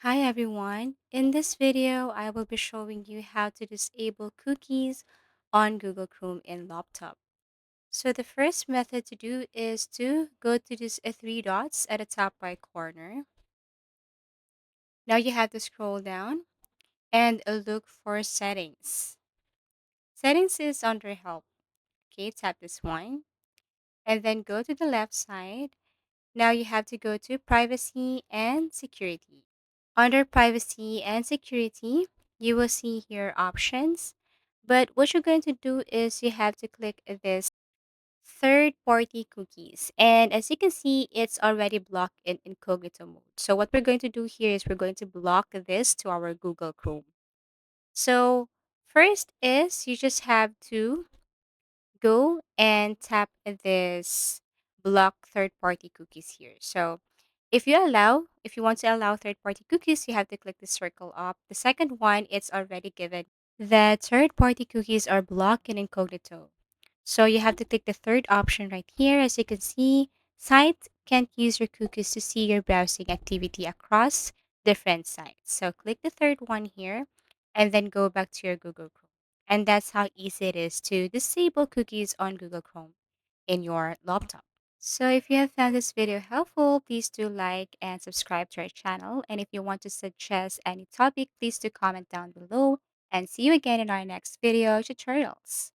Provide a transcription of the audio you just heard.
Hi everyone. In this video, I will be showing you how to disable cookies on Google Chrome in laptop. So the first method to do is to go to these three dots at the top right corner. Now you have to scroll down and look for settings. Settings is under help. Okay, tap this one and then go to the left side. Now you have to go to privacy and security. Under privacy and security, you will see here options. But what you're going to do is you have to click this third party cookies. And as you can see, it's already blocked in incognito mode. So what we're going to do here is we're going to block this to our Google Chrome. So first is you just have to go and tap this block third party cookies here. So if you want to allow third party cookies, you have to click the circle up. The second one, it's already given that third party cookies are blocked in incognito. So you have to click the third option right here. As you can see, sites can't use your cookies to see your browsing activity across different sites. So click the third one here and then go back to your Google Chrome. And that's how easy it is to disable cookies on Google Chrome in your laptop. So if you have found this video helpful, please do like and subscribe to our channel. And if you want to suggest any topic, please do comment down below. And see you again in our next video tutorials.